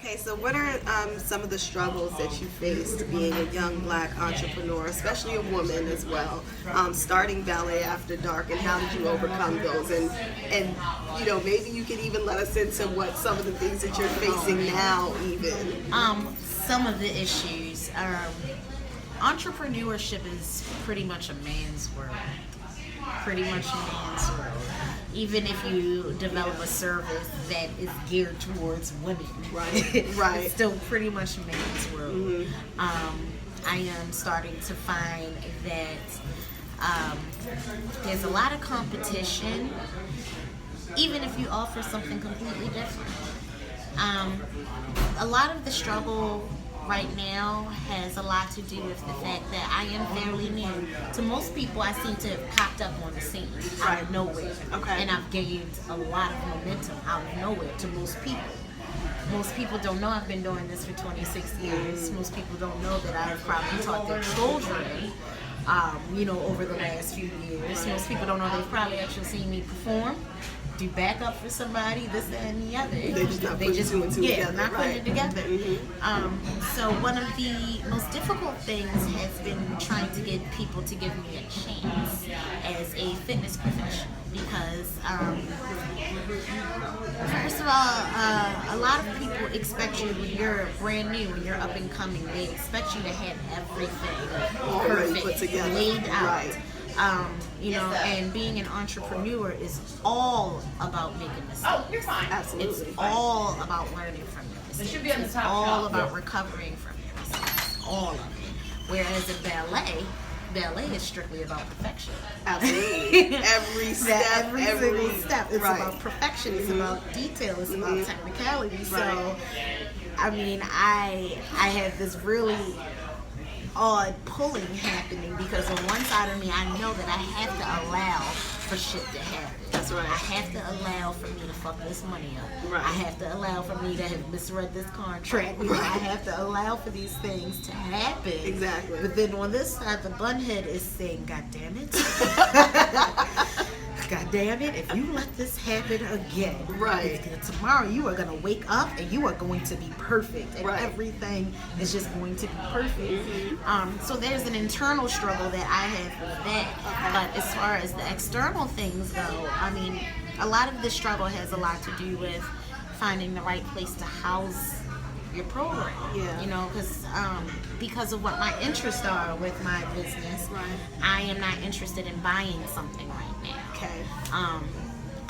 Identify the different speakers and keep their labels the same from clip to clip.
Speaker 1: Okay, so what are some of the struggles that you faced being a young Black entrepreneur, especially a woman as well, starting Ballet After Dark, and how did you overcome those? And you know, maybe you could even let us into what some of the things that you're facing now, even.
Speaker 2: Some of the issues. Entrepreneurship is pretty much a man's world. Pretty much a man's world. Even if you develop a service that is geared towards women,
Speaker 1: right, right,
Speaker 2: it's still pretty much a man's world.
Speaker 1: Mm-hmm.
Speaker 2: I am starting to find that there's a lot of competition, even if you offer something completely different. A lot of the struggle right now has a lot to do with the fact that I am fairly new. To most people, I seem to have popped up on the scene out of nowhere.
Speaker 1: Okay.
Speaker 2: And I've gained a lot of momentum out of nowhere to most people. Most people don't know I've been doing this for 26 years. Most people don't know that I've probably taught their children, over the last few years. Most people don't know they've probably actually seen me perform, do backup for somebody, this, that, and the other.
Speaker 1: They just not putting two and two together.
Speaker 2: Not putting it together.
Speaker 1: Mm-hmm.
Speaker 2: So one of the most difficult things has been trying to get people to give me a chance as a fitness professional, because first of all, a lot of people expect you when you're brand new, when you're up and coming, they expect you to have everything
Speaker 1: already put together,
Speaker 2: laid out.
Speaker 1: Right.
Speaker 2: And being an entrepreneur is all about making mistakes.
Speaker 3: Oh, you're fine.
Speaker 1: Absolutely.
Speaker 2: It's all about learning from your mistakes.
Speaker 3: It should be on the top
Speaker 2: It's all
Speaker 3: shelf.
Speaker 2: about recovering from your mistakes. All of it. Whereas in ballet is strictly about perfection.
Speaker 1: Absolutely. Every step,
Speaker 2: every single step. It's
Speaker 1: right.
Speaker 2: about perfection. It's about detail. It's about technicality.
Speaker 1: Right.
Speaker 2: So, I mean, I have this really odd pulling happening, because on one side of me, I know that I have to allow for shit to happen.
Speaker 1: That's right.
Speaker 2: I have to allow for me to fuck this money up.
Speaker 1: Right.
Speaker 2: I have to allow for me to have misread this contract. I have to allow for these things to happen.
Speaker 1: Exactly.
Speaker 2: But then on this side, the bunhead is saying, God damn it. God damn it, if you let this happen again,
Speaker 1: right,
Speaker 2: tomorrow you are going to wake up and you are going to be perfect, and
Speaker 1: right.
Speaker 2: everything is just going to be perfect. So there's an internal struggle that I have with that. But as far as the external things go, I mean, a lot of this struggle has a lot to do with finding the right place to house your program.
Speaker 1: Yeah.
Speaker 2: Because of what my interests are with my business,
Speaker 1: right.
Speaker 2: I am not interested in buying something right now.
Speaker 1: Okay.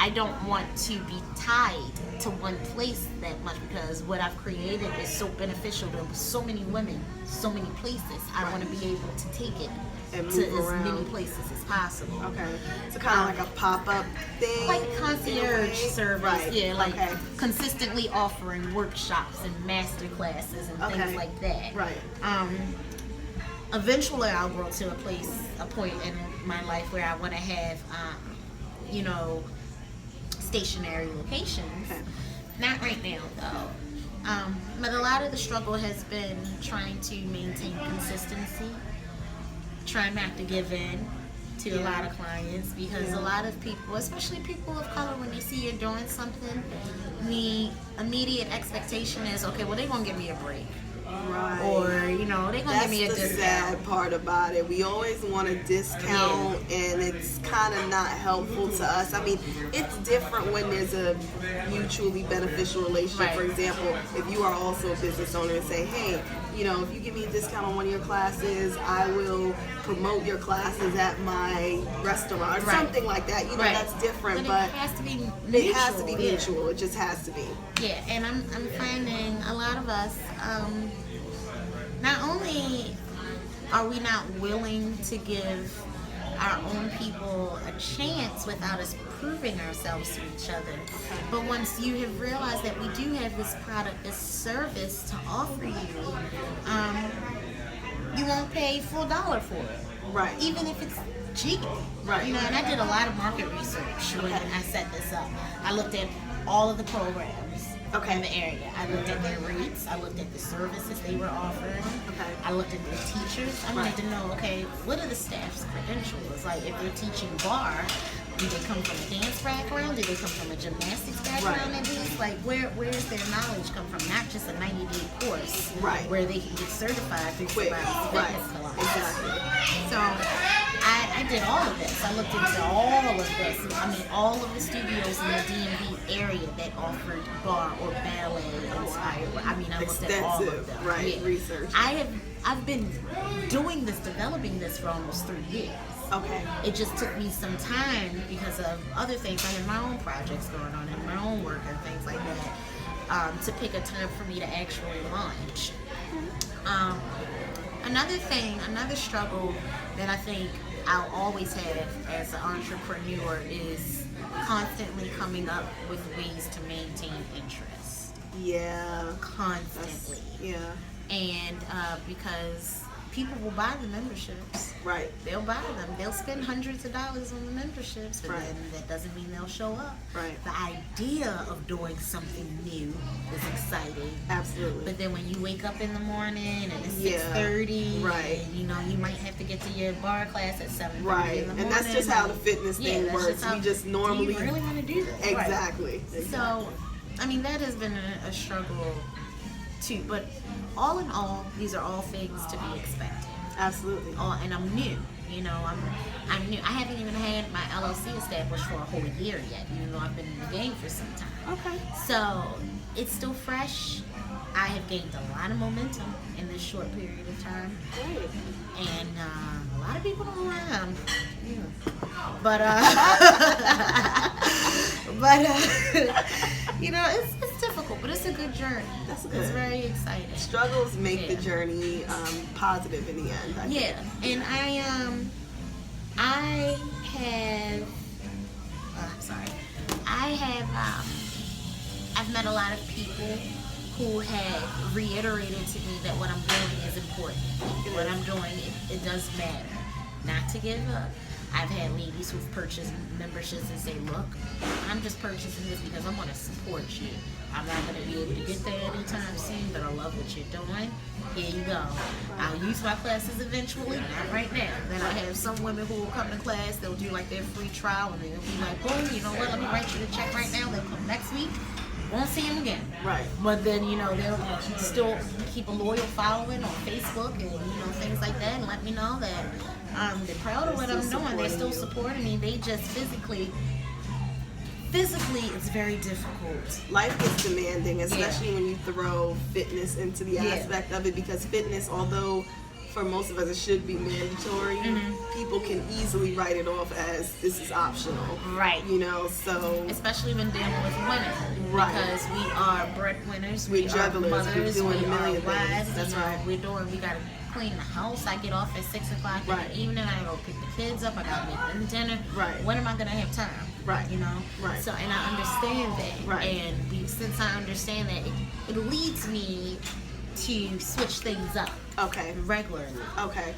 Speaker 2: I don't want to be tied to one place that much, because what I've created is so beneficial to so many women, so many places. I want to be able to take it
Speaker 1: and
Speaker 2: to
Speaker 1: move
Speaker 2: as
Speaker 1: around.
Speaker 2: many places as possible.
Speaker 1: Okay. So kind of like a pop-up thing?
Speaker 2: Like concierge service,
Speaker 1: right.
Speaker 2: yeah, like
Speaker 1: okay.
Speaker 2: consistently offering workshops and master classes and things like that.
Speaker 1: Right.
Speaker 2: Eventually I'll grow to a point in my life where I want to have, stationary locations.
Speaker 1: Okay.
Speaker 2: Not right now, though. But a lot of the struggle has been trying to maintain consistency, try not to give in to a lot of clients, because a lot of people, especially people of color, when they see you're doing something, the immediate expectation is, okay, well, they're going to give me a break.
Speaker 1: Right.
Speaker 2: Or, they're going to give me a
Speaker 1: That's the
Speaker 2: discount.
Speaker 1: sad part about it. We always want a discount, and it's kind of not helpful to us. I mean, it's different when there's a mutually beneficial relationship.
Speaker 2: Right.
Speaker 1: For example, if you are also a business owner and say, hey, if you give me a discount on one of your classes, I will promote your classes at my restaurant, or something like that. That's different, but
Speaker 2: it has to be mutual.
Speaker 1: it has to be mutual. It just has to be.
Speaker 2: Yeah, and I'm finding a lot of us, not only are we not willing to give our own people a chance without us proving ourselves to each other, but once you have realized that we do have this product, this service to offer you, you won't pay full dollar for it.
Speaker 1: Right.
Speaker 2: Even if it's cheap.
Speaker 1: Right.
Speaker 2: And I did a lot of market research when I set this up. I looked at all of the programs in the area. I looked at their rates. I looked at the services they were offering.
Speaker 1: Okay.
Speaker 2: I looked at their teachers. I wanted to know, what are the staff's credentials? Like, if they're teaching bar, do they come from a dance background? Do they come from a gymnastics background at least? Like, where does their knowledge come from? Not just a course,
Speaker 1: Right.
Speaker 2: where they can get certified through
Speaker 1: Quick.
Speaker 2: somebody's
Speaker 1: Right.
Speaker 2: fitness class.
Speaker 1: Exactly.
Speaker 2: So I did all of this. I looked into all of this. I mean, all of the studios in the DMV area that offered bar or ballet inspired. I mean, I looked at all of
Speaker 1: Extensive,
Speaker 2: them.
Speaker 1: right,
Speaker 2: Yeah.
Speaker 1: research.
Speaker 2: I've been doing this, developing this for almost 3 years.
Speaker 1: Okay.
Speaker 2: It just took me some time because of other things. I had my own projects going on and my own work and things like that, to pick a time for me to actually launch. Another struggle that I think I'll always have as an entrepreneur is constantly coming up with ways to maintain interest.
Speaker 1: Yeah.
Speaker 2: Constantly.
Speaker 1: Yeah.
Speaker 2: And because people will buy the memberships.
Speaker 1: Right.
Speaker 2: They'll buy them. They'll spend hundreds of dollars on the memberships, but
Speaker 1: Right.
Speaker 2: then that doesn't mean they'll show up.
Speaker 1: Right.
Speaker 2: The idea of doing something new is exciting.
Speaker 1: Absolutely.
Speaker 2: But then when you wake up in the morning and it's
Speaker 1: Yeah.
Speaker 2: 6:30,
Speaker 1: Right.
Speaker 2: and, you might have to get to your bar class at 7:30
Speaker 1: Right.
Speaker 2: in the morning.
Speaker 1: And that's just how the fitness thing
Speaker 2: that's
Speaker 1: works.
Speaker 2: just how-
Speaker 1: We just normally
Speaker 2: do you really want to do this? Right.
Speaker 1: Exactly.
Speaker 2: So, I mean, that has been a struggle too. But all in all, these are all things to be expected.
Speaker 1: Absolutely.
Speaker 2: And I'm new. I'm new. I haven't even had my LLC established for a whole year yet, even though I've been in the game for some time.
Speaker 1: Okay.
Speaker 2: So it's still fresh. I have gained a lot of momentum in this short period of time,
Speaker 1: Great.
Speaker 2: and a lot of people don't around. But it's difficult, but it's a good journey.
Speaker 1: That's
Speaker 2: It's
Speaker 1: good.
Speaker 2: very exciting.
Speaker 1: Struggles make the
Speaker 2: Yeah.
Speaker 1: journey positive in the end. I think.
Speaker 2: Yeah, and I've met a lot of people who have reiterated to me that what I'm doing is important. What I'm doing, it does matter. Not to give up. I've had ladies who've purchased memberships and say, look, I'm just purchasing this because I want to support you. I'm not going to be able to get there anytime soon, but I love what you're doing. Here you go. I'll use my classes eventually, not right now. Then I have some women who will come to class, they'll do like their free trial, and they'll be like, boom, you know what, let me write you the check right now. They'll come next week. Won't see them again.
Speaker 1: Right.
Speaker 2: But then, they'll still keep a loyal following on Facebook and, things like that, and let me know that they're proud of what I'm doing. They're still supporting me. They just physically, it's very difficult.
Speaker 1: Life gets demanding, especially when you throw fitness into the
Speaker 2: Yeah.
Speaker 1: aspect of it, because fitness, although for most of us it should be mandatory, people can easily write it off as this is optional.
Speaker 2: Right.
Speaker 1: So
Speaker 2: Especially when dealing with women.
Speaker 1: Right.
Speaker 2: Because we are breadwinners,
Speaker 1: We're
Speaker 2: we are
Speaker 1: jugglers, we're
Speaker 2: mothers,
Speaker 1: doing
Speaker 2: we
Speaker 1: a million
Speaker 2: are wives.
Speaker 1: things. That's right.
Speaker 2: We gotta clean the house. I get off at 6 o'clock
Speaker 1: Right.
Speaker 2: in the evening. I go pick the kids up. I gotta make them dinner.
Speaker 1: Right.
Speaker 2: When am I gonna have time?
Speaker 1: Right. Right.
Speaker 2: So, and I understand that.
Speaker 1: Right.
Speaker 2: And since I understand that, it leads me to switch things up
Speaker 1: okay.
Speaker 2: regularly.
Speaker 1: Okay.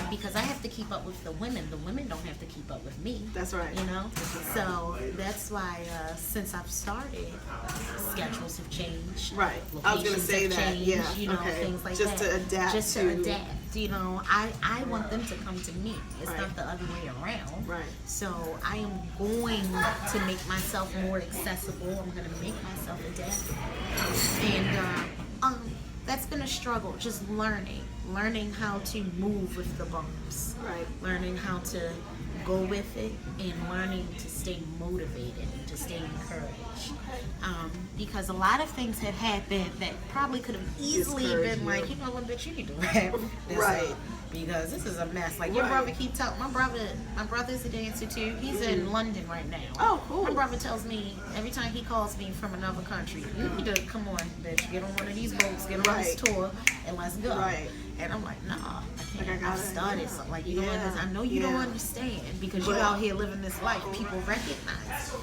Speaker 2: Because I have to keep up with the women. The women don't have to keep up with me.
Speaker 1: That's right.
Speaker 2: So that's why since I've started, schedules have changed.
Speaker 1: Right. I was gonna
Speaker 2: Locations
Speaker 1: say
Speaker 2: have
Speaker 1: that.
Speaker 2: changed,
Speaker 1: Yeah. Okay.
Speaker 2: things like
Speaker 1: Just
Speaker 2: that.
Speaker 1: to adapt
Speaker 2: Just to
Speaker 1: to-
Speaker 2: adapt. I want them to come to me. It's
Speaker 1: Right.
Speaker 2: not the other way around.
Speaker 1: Right.
Speaker 2: So I am going to make myself more accessible. I'm going to make myself adaptable. And that's been a struggle, just learning how to move with the bumps.
Speaker 1: Right.
Speaker 2: Learning how to go with it and learning to stay motivated and to stay encouraged. Because a lot of things have happened that probably could have easily
Speaker 1: Discourage
Speaker 2: been
Speaker 1: you.
Speaker 2: like, what, bitch, you need to wrap this
Speaker 1: Right.
Speaker 2: up. Because this is a mess. Like your
Speaker 1: Right.
Speaker 2: brother keep telling my brother's a dancer too. He's in London right now.
Speaker 1: Oh, cool.
Speaker 2: My brother tells me every time he calls me from another country, you need to come on, bitch, get on one of these boats, get on this
Speaker 1: Right.
Speaker 2: tour, and let's go.
Speaker 1: Right.
Speaker 2: And I'm like, nah, I
Speaker 1: Like,
Speaker 2: can't.
Speaker 1: I
Speaker 2: I've
Speaker 1: gotta-
Speaker 2: started
Speaker 1: yeah.
Speaker 2: something. Like you don't
Speaker 1: Yeah.
Speaker 2: understand. I know you don't
Speaker 1: Yeah.
Speaker 2: understand because
Speaker 1: But-
Speaker 2: you're out here living this life. People recognize,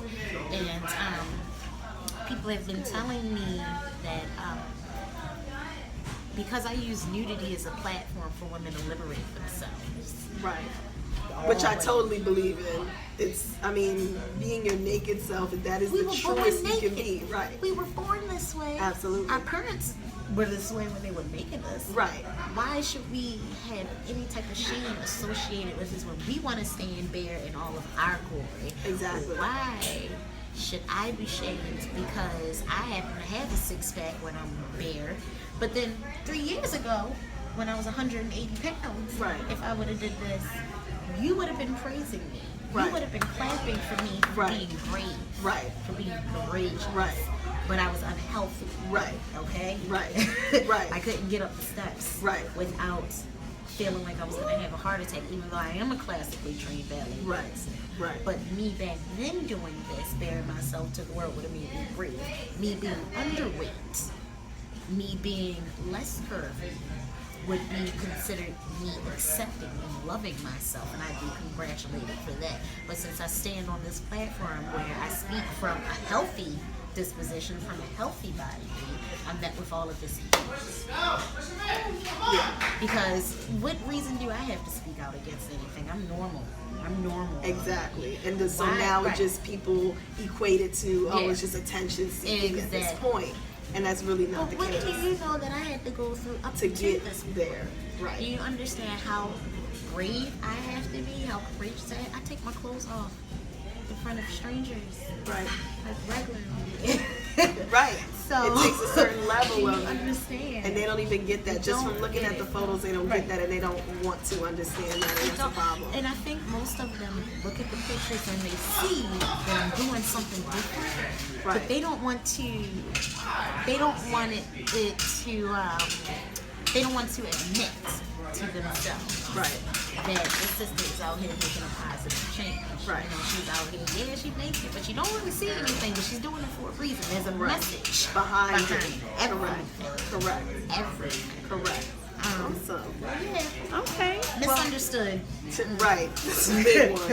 Speaker 2: and people have been telling me that because I use nudity as a platform for women to liberate themselves.
Speaker 1: Right. Which I totally believe in. Being your naked self, that is
Speaker 2: We
Speaker 1: the
Speaker 2: were
Speaker 1: truest
Speaker 2: born
Speaker 1: you can
Speaker 2: naked.
Speaker 1: be. Right.
Speaker 2: We were born this way.
Speaker 1: Absolutely.
Speaker 2: Our parents were this way when they were making us.
Speaker 1: Right.
Speaker 2: Why should we have any type of shame associated with this when we want to stand bare in all of our glory?
Speaker 1: Exactly.
Speaker 2: Why should I be shamed because I happen to have a six-pack when I'm bare? But then 3 years ago, when I was 180 pounds,
Speaker 1: Right.
Speaker 2: if I would have did this, you would have been praising me.
Speaker 1: Right.
Speaker 2: You would have been clapping for me for
Speaker 1: Right.
Speaker 2: being great.
Speaker 1: Right.
Speaker 2: For being courageous.
Speaker 1: Right.
Speaker 2: But I was unhealthy.
Speaker 1: Right.
Speaker 2: Okay?
Speaker 1: Right. Right.
Speaker 2: I couldn't get up the steps.
Speaker 1: Right.
Speaker 2: Without feeling like I was going to have a heart attack, even though I am a classically trained ballet
Speaker 1: Right.
Speaker 2: dancer.
Speaker 1: Right.
Speaker 2: But me back then doing this, bearing myself to the world would have made me brave. Me being underweight, me being less curvy, would be considered me accepting and loving myself, and I'd be congratulated for that. But since I stand on this platform where I speak from a healthy disposition, from a healthy body, I'm met with all of this hate. Because what reason do I have to speak out against anything? I'm normal. I'm normal.
Speaker 1: Exactly. And then, so
Speaker 2: Why-
Speaker 1: now
Speaker 2: right.
Speaker 1: just people equate it to, oh,
Speaker 2: Yeah.
Speaker 1: it's just attention seeking at this
Speaker 2: Exactly.
Speaker 1: point. And that's really not the
Speaker 2: But what
Speaker 1: case.
Speaker 2: do you know that I had to go through up
Speaker 1: To
Speaker 2: to
Speaker 1: get
Speaker 2: this
Speaker 1: there.
Speaker 2: Do
Speaker 1: Right.
Speaker 2: you understand how brave I have to be? How courageous I take my clothes off in front of strangers,
Speaker 1: Right.
Speaker 2: like regularly.
Speaker 1: Right.
Speaker 2: So
Speaker 1: it takes a certain level
Speaker 2: do you
Speaker 1: of,
Speaker 2: understand?
Speaker 1: and they don't even get that.
Speaker 2: They
Speaker 1: Just from
Speaker 2: don't
Speaker 1: looking
Speaker 2: get
Speaker 1: at the
Speaker 2: it.
Speaker 1: photos, they don't
Speaker 2: Right.
Speaker 1: get that, and they don't want to understand that, and
Speaker 2: They
Speaker 1: that's a
Speaker 2: don't-
Speaker 1: problem.
Speaker 2: And I think most of them look at the pictures and they see that I'm doing something different,
Speaker 1: Right.
Speaker 2: but they don't want to. They don't want it to. They don't want to admit to themselves
Speaker 1: Right.
Speaker 2: that the sister is out here making a positive change.
Speaker 1: Right.
Speaker 2: You know, she's out here. Yeah, she makes it, but you don't really see anything. But she's doing it for a reason. There's a
Speaker 1: Right.
Speaker 2: message
Speaker 1: Behind it.
Speaker 2: everything.
Speaker 1: Correct.
Speaker 2: Everything.
Speaker 1: Correct. Awesome.
Speaker 2: Yeah.
Speaker 1: Okay.
Speaker 2: Misunderstood.
Speaker 1: Right. That's a big one.